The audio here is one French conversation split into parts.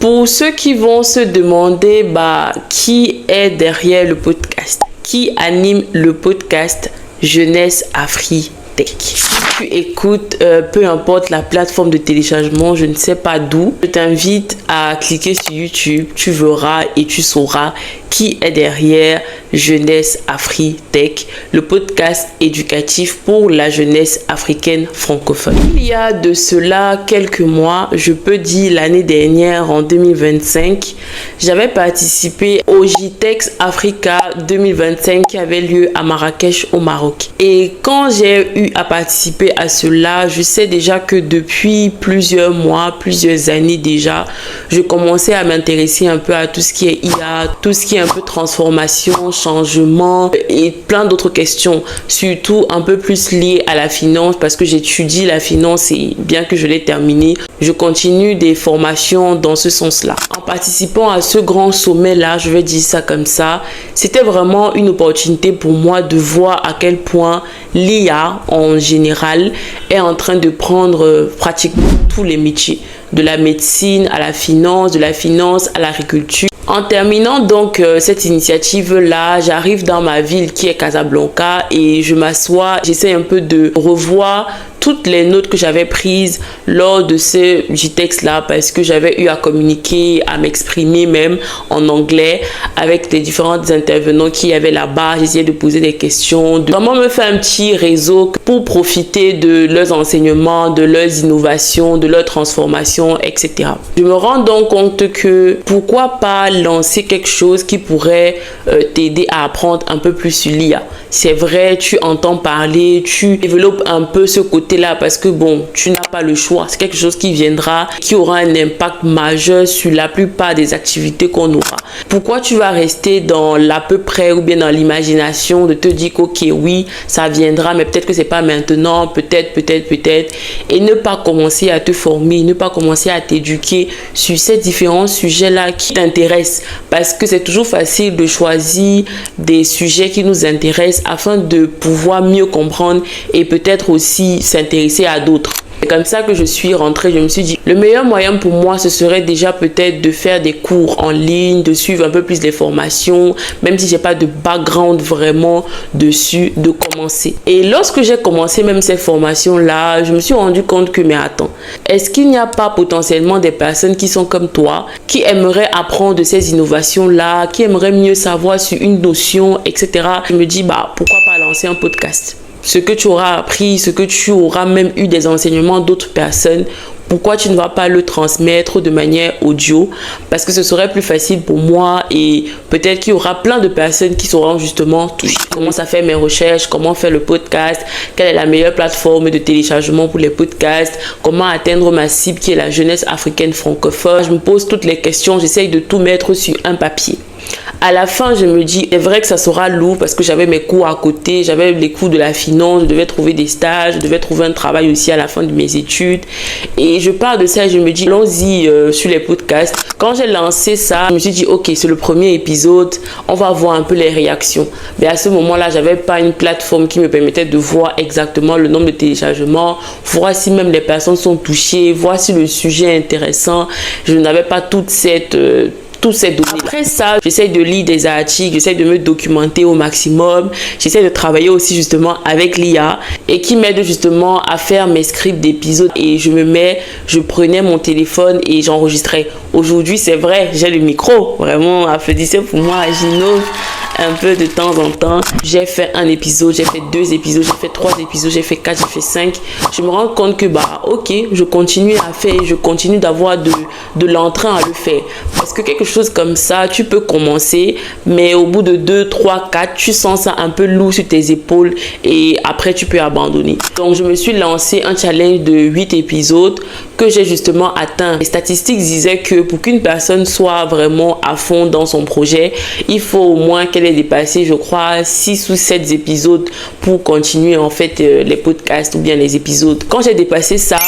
Pour ceux qui vont se demander qui est derrière le podcast, qui anime le podcast Jeunesse Afri Tech. Si tu écoutes, peu importe la plateforme de téléchargement, je ne sais pas d'où, je t'invite à cliquer sur YouTube, tu verras et tu sauras qui est derrière Jeunesse Afri Tech, le podcast éducatif pour la jeunesse africaine francophone. Il y a de cela quelques mois, je peux dire l'année dernière, en 2025, j'avais participé au JTEX Africa 2025 qui avait lieu à Marrakech au Maroc. Et quand j'ai eu à participer à cela, je sais déjà que depuis plusieurs mois, plusieurs années déjà, je commençais à m'intéresser un peu à tout ce qui est IA, tout ce qui est un peu transformation, changement et plein d'autres questions, surtout un peu plus liées à la finance parce que j'étudie la finance et bien que je l'ai terminé, je continue des formations dans ce sens-là. En participant à ce grand sommet-là, je vais dire ça comme ça, c'était vraiment une opportunité pour moi de voir à quel point l'IA en général est en train de prendre pratiquement tous les métiers, de la médecine à la finance, de la finance à l'agriculture. En terminant donc cette initiative-là, j'arrive dans ma ville qui est Casablanca et je m'assois, j'essaie un peu de revoir toutes les notes que j'avais prises lors de ce JTEX-là parce que j'avais eu à communiquer, à m'exprimer même en anglais avec les différents intervenants qui y avaient là-bas. J'essayais de poser des questions, de vraiment me faire un petit réseau pour profiter de leurs enseignements, de leurs innovations, de leurs transformations, etc. Je me rends donc compte que pourquoi pas lancer quelque chose qui pourrait t'aider à apprendre un peu plus sur l'IA. C'est vrai, tu entends parler, tu développes un peu ce côté-là parce que bon, tu n'as pas le choix. C'est quelque chose qui viendra, qui aura un impact majeur sur la plupart des activités qu'on aura. Pourquoi tu vas rester dans l'à peu près ou bien dans l'imagination de te dire qu'ok, oui, ça viendra, mais peut-être que c'est pas maintenant, peut-être, et ne pas commencer à te former, ne pas commencer à t'éduquer sur ces différents sujets-là qui t'intéressent parce que c'est toujours facile de choisir des sujets qui nous intéressent afin de pouvoir mieux comprendre et peut-être aussi s'intéresser à d'autres. C'est comme ça que je suis rentrée, je me suis dit, le meilleur moyen pour moi, ce serait déjà peut-être de faire des cours en ligne, de suivre un peu plus les formations, même si j'ai pas de background vraiment dessus, de commencer. Et lorsque j'ai commencé même ces formations-là, je me suis rendu compte que, mais attends, est-ce qu'il n'y a pas potentiellement des personnes qui sont comme toi, qui aimeraient apprendre de ces innovations-là, qui aimeraient mieux savoir sur une notion, etc. Je me dis, pourquoi pas lancer un podcast? Ce que tu auras appris, ce que tu auras même eu des enseignements d'autres personnes, pourquoi tu ne vas pas le transmettre de manière audio? Parce que ce serait plus facile pour moi et peut-être qu'il y aura plein de personnes qui seront justement touchées. Comment ça fait mes recherches, comment faire le podcast, quelle est la meilleure plateforme de téléchargement pour les podcasts, comment atteindre ma cible qui est la jeunesse africaine francophone. Je me pose toutes les questions, j'essaye de tout mettre sur un papier. À la fin, je me dis, c'est vrai que ça sera lourd parce que j'avais mes cours à côté, j'avais les cours de la finance, je devais trouver des stages, je devais trouver un travail aussi à la fin de mes études. Et je pars de ça et je me dis, allons-y sur les podcasts. Quand j'ai lancé ça, je me suis dit, ok, c'est le premier épisode, on va voir un peu les réactions. Mais à ce moment-là, j'avais pas une plateforme qui me permettait de voir exactement le nombre de téléchargements, voir si même les personnes sont touchées, voir si le sujet est intéressant. Je n'avais pas toutes ces données. Après ça, j'essaie de lire des articles, j'essaie de me documenter au maximum, j'essaie de travailler aussi justement avec l'IA et qui m'aide justement à faire mes scripts d'épisodes et je prenais mon téléphone et j'enregistrais. Aujourd'hui, c'est vrai, j'ai le micro, vraiment, applaudissez pour moi, j'innove un peu de temps en temps. J'ai fait un épisode, j'ai fait 2 épisodes, j'ai fait 3 épisodes, j'ai fait 4, j'ai fait 5. Je me rends compte que ok, je continue à faire, je continue d'avoir de l'entrain à le faire. Parce que quelque chose comme ça, tu peux commencer, mais au bout de 2, 3, 4, tu sens ça un peu lourd sur tes épaules et après tu peux abandonner. Donc je me suis lancé un challenge de 8 épisodes que j'ai justement atteint. Les statistiques disaient que pour qu'une personne soit vraiment à fond dans son projet, il faut au moins qu'elle ait dépassé, je crois, 6 ou 7 épisodes pour continuer en fait les podcasts ou bien les épisodes. Quand j'ai dépassé ça,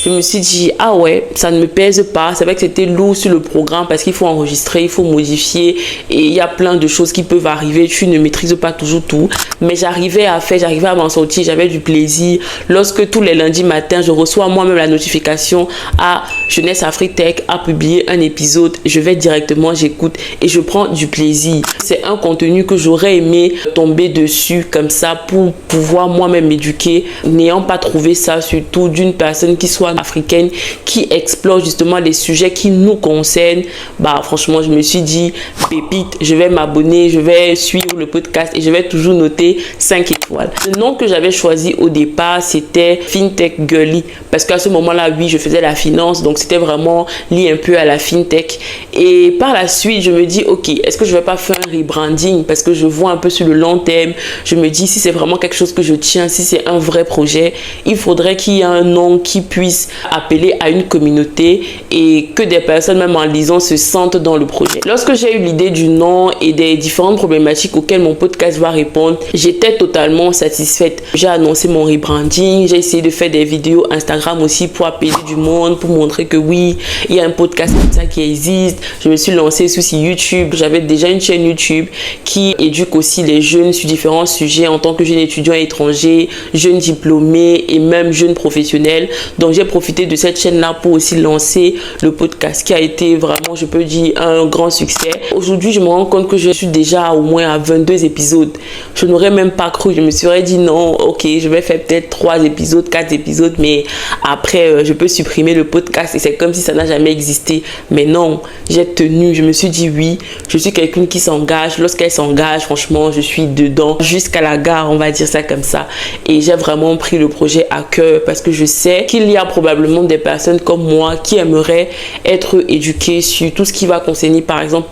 je me suis dit, ah ouais, ça ne me pèse pas. C'est vrai que c'était lourd sur le programme parce qu'il faut enregistrer, il faut modifier et il y a plein de choses qui peuvent arriver. Tu ne maîtrises pas toujours tout, mais j'arrivais à m'en sortir, j'avais du plaisir. Lorsque tous les lundis matins, je reçois moi-même la notification à Jeunesse Afritech a publié un épisode, je vais directement, j'écoute et je prends du plaisir. C'est un contenu que j'aurais aimé tomber dessus comme ça pour pouvoir moi-même m'éduquer, n'ayant pas trouvé ça surtout d'une personne qui soit africaine, qui explore justement les sujets qui nous concernent. Bah franchement, je me suis dit, pépite, je vais m'abonner, je vais suivre le podcast et je vais toujours noter 5 étoiles. Le nom que j'avais choisi au départ, c'était FinTech Girly parce qu'à ce moment-là, oui, je faisais la finance, donc c'était vraiment lié un peu à la FinTech. Et par la suite, je me dis, ok, est-ce que je vais pas faire un rebranding parce que je vois un peu sur le long terme. Je me dis, si c'est vraiment quelque chose que je tiens, si c'est un vrai projet, il faudrait qu'il y ait un nom qui puisse appeler à une communauté et que des personnes, même en lisant, se sentent dans le projet. Lorsque j'ai eu l'idée du nom et des différentes problématiques auxquelles mon podcast va répondre, j'étais totalement satisfaite. J'ai annoncé mon rebranding, j'ai essayé de faire des vidéos Instagram aussi pour appeler du monde, pour montrer que oui, il y a un podcast comme ça qui existe. Je me suis lancée sur YouTube. J'avais déjà une chaîne YouTube qui éduque aussi les jeunes sur différents sujets en tant que jeune étudiant étranger, jeune diplômé et même jeune professionnel. Donc j'ai profité de cette chaîne-là pour aussi lancer le podcast qui a été vraiment, je peux dire, un grand succès. Aujourd'hui, je me rends compte que je suis déjà au moins à 22 épisodes. Je n'aurais même pas cru. Je me serais dit non, ok, je vais faire peut-être 3 épisodes, 4 épisodes, mais après, je peux supprimer le podcast et c'est comme si ça n'a jamais existé. Mais non, j'ai tenu. Je me suis dit oui, je suis quelqu'un qui s'engage. Lorsqu'elle s'engage, franchement, je suis dedans jusqu'à la gare, on va dire ça comme ça. Et j'ai vraiment pris le projet à cœur parce que je sais qu'il y a probablement des personnes comme moi qui aimeraient être éduquées sur tout ce qui va concerner, par exemple,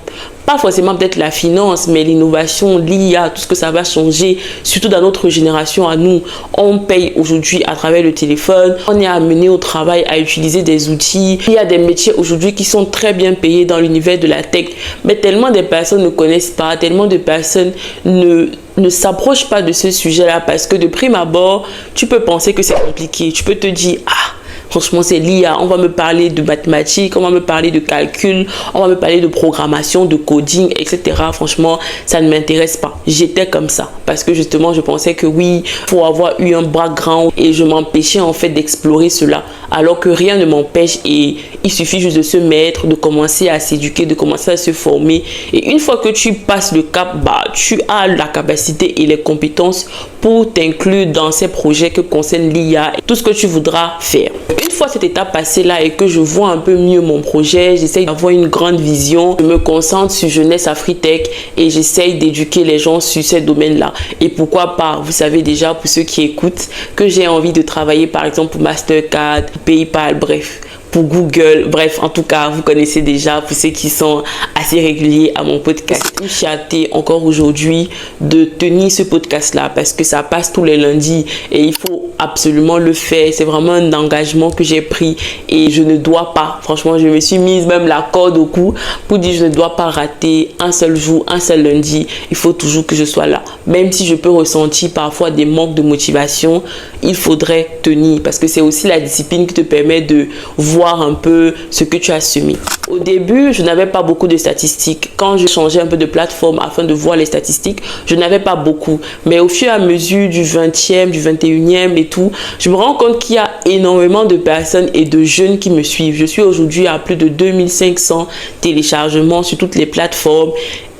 pas forcément peut-être la finance, mais l'innovation, l'IA, tout ce que ça va changer, surtout dans notre génération à nous. On paye aujourd'hui à travers le téléphone, on est amené au travail à utiliser des outils. Il y a des métiers aujourd'hui qui sont très bien payés dans l'univers de la tech, mais tellement de personnes ne connaissent pas, tellement de personnes ne s'approchent pas de ce sujet-là parce que de prime abord, tu peux penser que c'est compliqué. Tu peux te dire, ah, franchement, c'est l'IA. On va me parler de mathématiques, on va me parler de calcul, on va me parler de programmation, de coding, etc. Franchement, ça ne m'intéresse pas. J'étais comme ça parce que justement, je pensais que oui, faut avoir eu un background et je m'empêchais en fait d'explorer cela. Alors que rien ne m'empêche et il suffit juste de se mettre, de commencer à s'éduquer, de commencer à se former. Et une fois que tu passes le cap, bah, tu as la capacité et les compétences pour t'inclure dans ces projets que concernent l'IA et tout ce que tu voudras faire. Une fois cette étape passée là et que je vois un peu mieux mon projet, j'essaye d'avoir une grande vision, je me concentre sur Jeunesse Afritech et j'essaye d'éduquer les gens sur ces domaines-là. Et pourquoi pas, vous savez déjà pour ceux qui écoutent, que j'ai envie de travailler par exemple pour Mastercard, PayPal, bref. Pour Google, bref, en tout cas, vous connaissez déjà pour ceux qui sont assez réguliers à mon podcast. C'est une fierté encore aujourd'hui de tenir ce podcast-là parce que ça passe tous les lundis et il faut absolument le faire. C'est vraiment un engagement que j'ai pris et je ne dois pas, franchement, je me suis mise même la corde au cou pour dire je ne dois pas rater un seul jour, un seul lundi. Il faut toujours que je sois là. Même si je peux ressentir parfois des manques de motivation, il faudrait tenir parce que c'est aussi la discipline qui te permet de voir un peu ce que tu as semé. Au début, je n'avais pas beaucoup de statistiques. Quand je changeais un peu de plateforme afin de voir les statistiques, je n'avais pas beaucoup. Mais au fur et à mesure du 20e, du 21e et tout, je me rends compte qu'il y a énormément de personnes et de jeunes qui me suivent. Je suis aujourd'hui à plus de 2500 téléchargements sur toutes les plateformes.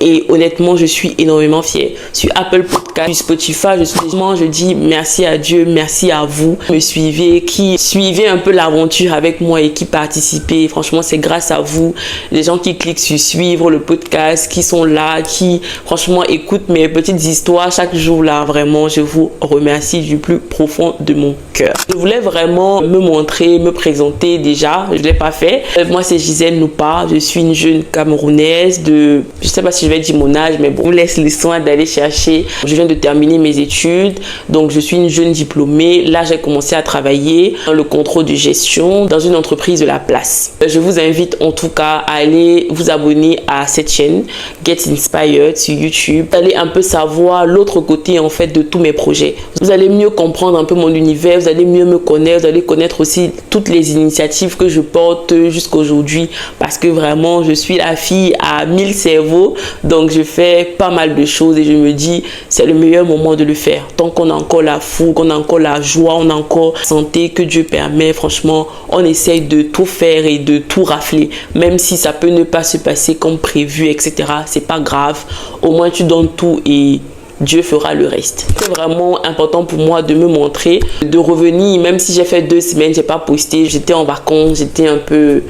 Et honnêtement, je suis énormément fière. Sur Apple Podcast, sur Spotify, je dis merci à Dieu, merci à vous. Me suivez, qui suivez un peu l'aventure avec moi et qui participez. Franchement, c'est grâce à vous. Les gens qui cliquent sur suivre le podcast, qui sont là, qui franchement écoutent mes petites histoires chaque jour là. Vraiment, je vous remercie du plus profond de mon cœur. Je voulais vraiment me montrer, me présenter déjà. Je ne l'ai pas fait. Moi, c'est Gisèle Noupa. Je suis une jeune Camerounaise de, je ne sais pas si je vais dire mon âge, mais bon, on laisse le soin d'aller chercher. Je viens de terminer mes études, donc je suis une jeune diplômée. Là, j'ai commencé à travailler dans le contrôle de gestion dans une entreprise de la place. Je vous invite en tout cas à aller vous abonner à cette chaîne Get Inspired sur YouTube. Vous allez un peu savoir l'autre côté en fait de tous mes projets. Vous allez mieux comprendre un peu mon univers, vous allez mieux me connaître, vous allez connaître aussi toutes les initiatives que je porte jusqu'à aujourd'hui, parce que vraiment je suis la fille à 1000 cerveaux, donc je fais pas mal de choses et je me dis c'est le meilleur moment de le faire. Tant qu'on a encore la fougue, qu'on a encore la joie, on a encore la santé que Dieu permet, franchement on essaye de tout faire et de tout rafler, même si ça peut ne pas se passer comme prévu, etc. C'est pas grave, au moins tu donnes tout et Dieu fera le reste. C'est vraiment important pour moi de me montrer, de revenir, même si j'ai fait 2 semaines, j'ai pas posté, j'étais en vacances, j'étais un peu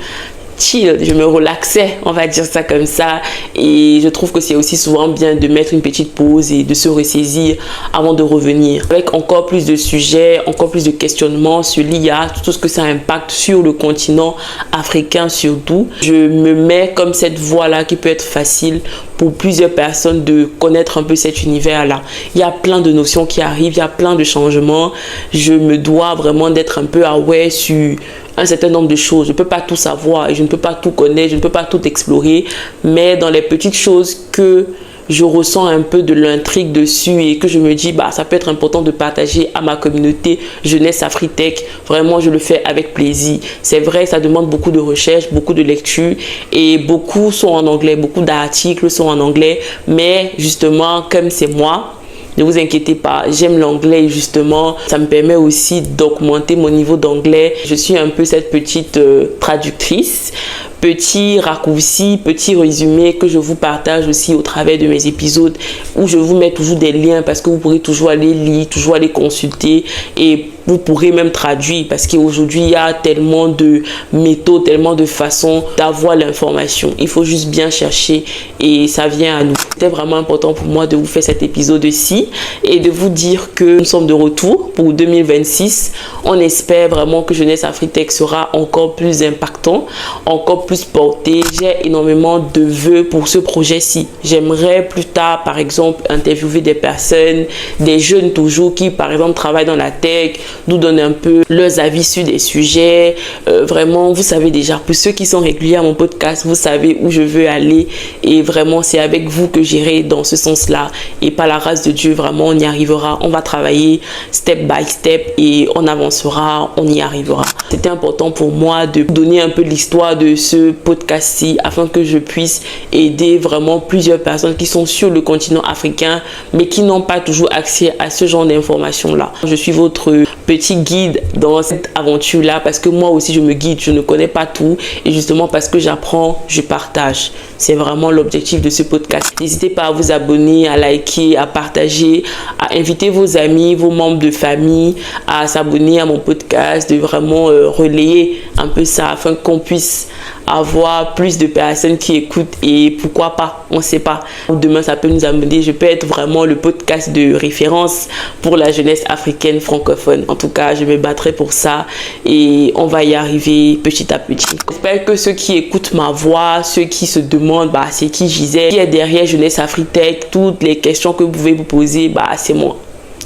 chill, je me relaxais, on va dire ça comme ça, et je trouve que c'est aussi souvent bien de mettre une petite pause et de se ressaisir avant de revenir avec encore plus de sujets, encore plus de questionnements sur l'IA, tout ce que ça impacte sur le continent africain surtout. Je me mets comme cette voie là qui peut être facile pour plusieurs personnes de connaître un peu cet univers là. Il y a plein de notions qui arrivent, il y a plein de changements, je me dois vraiment d'être un peu aware sur un certain nombre de choses. Je ne peux pas tout savoir et je ne peux pas tout connaître, je ne peux pas tout explorer, mais dans les petites choses que je ressens un peu de l'intrigue dessus et que je me dis bah ça peut être important de partager à ma communauté jeunesse Afritech, vraiment je le fais avec plaisir. C'est vrai, ça demande beaucoup de recherche, beaucoup de lecture et beaucoup sont en anglais, beaucoup d'articles sont en anglais, mais justement comme c'est moi, ne vous inquiétez pas, j'aime l'anglais et justement, ça me permet aussi d'augmenter mon niveau d'anglais. Je suis un peu cette petite traductrice, petit raccourci, petit résumé que je vous partage aussi au travers de mes épisodes où je vous mets toujours des liens parce que vous pourrez toujours aller lire, toujours aller consulter et vous pourrez même traduire parce qu'aujourd'hui il y a tellement de méthodes, tellement de façons d'avoir l'information. Il faut juste bien chercher et ça vient à nous. C'était vraiment important pour moi de vous faire cet épisode-ci et de vous dire que nous sommes de retour pour 2026. On espère vraiment que Jeunesse Afritech sera encore plus impactant, encore plus porté. J'ai énormément de vœux pour ce projet-ci. J'aimerais plus tard, par exemple, interviewer des personnes, des jeunes toujours qui, par exemple, travaillent dans la tech, nous donnent un peu leurs avis sur des sujets. Vraiment, vous savez déjà, pour ceux qui sont réguliers à mon podcast, vous savez où je veux aller et vraiment, c'est avec vous que j'irai dans ce sens-là et par la grâce de Dieu, vraiment, on y arrivera. On va travailler step by step et on avancera, on y arrivera. C'était important pour moi de donner un peu l'histoire de ce podcast-ci afin que je puisse aider vraiment plusieurs personnes qui sont sur le continent africain mais qui n'ont pas toujours accès à ce genre d'informations-là. Je suis votre petit guide dans cette aventure-là parce que moi aussi je me guide, je ne connais pas tout et justement parce que j'apprends, je partage. C'est vraiment l'objectif de ce podcast. N'hésitez pas à vous abonner, à liker, à partager, à inviter vos amis, vos membres de famille à s'abonner à mon podcast, de vraiment relayer un peu ça afin qu'on puisse avoir plus de personnes qui écoutent et pourquoi pas, on ne sait pas. Demain, ça peut nous amener, je peux être vraiment le podcast de référence pour la jeunesse africaine francophone. En tout cas, je me battrai pour ça et on va y arriver petit à petit. J'espère que ceux qui écoutent ma voix, ceux qui se demandent bah, c'est qui Gisèle, qui est derrière Jeunesse Afritech, toutes les questions que vous pouvez vous poser, bah, c'est moi.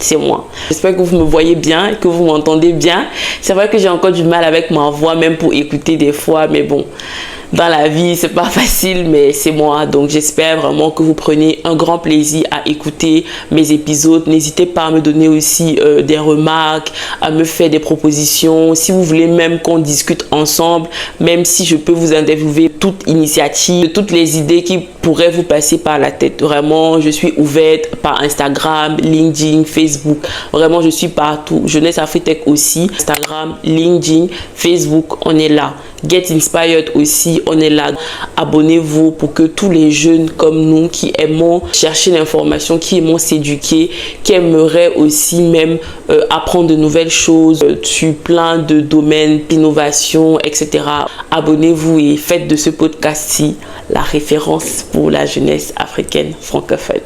C'est moi. J'espère que vous me voyez bien et que vous m'entendez bien. C'est vrai que j'ai encore du mal avec ma voix, même pour écouter des fois, mais bon, dans la vie, c'est pas facile, mais c'est moi. Donc, j'espère vraiment que vous prenez un grand plaisir à écouter mes épisodes. N'hésitez pas à me donner aussi des remarques, à me faire des propositions. Si vous voulez même qu'on discute ensemble, même si je peux vous interviewer toute initiative, toutes les idées qui pourraient vous passer par la tête. Vraiment, je suis ouverte par Instagram, LinkedIn, Facebook. Vraiment, je suis partout. Jeunesse Afritech aussi. Instagram, LinkedIn, Facebook, on est là. Get Inspired aussi, on est là. Abonnez-vous pour que tous les jeunes comme nous qui aimons chercher l'information, qui aimons s'éduquer, qui aimeraient aussi même apprendre de nouvelles choses sur plein de domaines d'innovation, etc. Abonnez-vous et faites de ce podcast-ci la référence pour la jeunesse africaine francophone.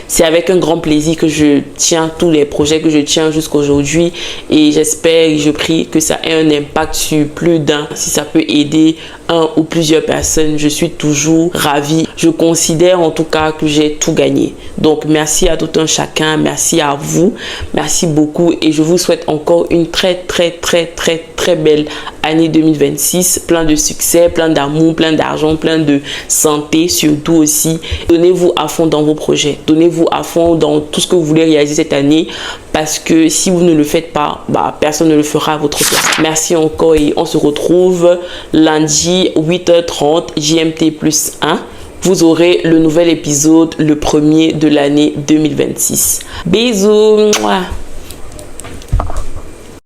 C'est avec un grand plaisir que je tiens tous les projets que je tiens jusqu'à aujourd'hui et j'espère et je prie que ça ait un impact sur plus d'un. Si ça peut aider un ou plusieurs personnes, je suis toujours ravie. je considère en tout cas que j'ai tout gagné. Donc merci à tout un chacun, merci à vous, merci beaucoup et je vous souhaite encore une très belle année 2026, plein de succès, plein d'amour, plein d'argent, plein de santé surtout aussi. Donnez-vous à fond dans vos projets, donnez-vous à fond dans tout ce que vous voulez réaliser cette année parce que si vous ne le faites pas, personne ne le fera à votre place. Merci encore et on se retrouve lundi 8h30 GMT+1. Vous aurez le nouvel épisode, le premier de l'année 2026. Bisous.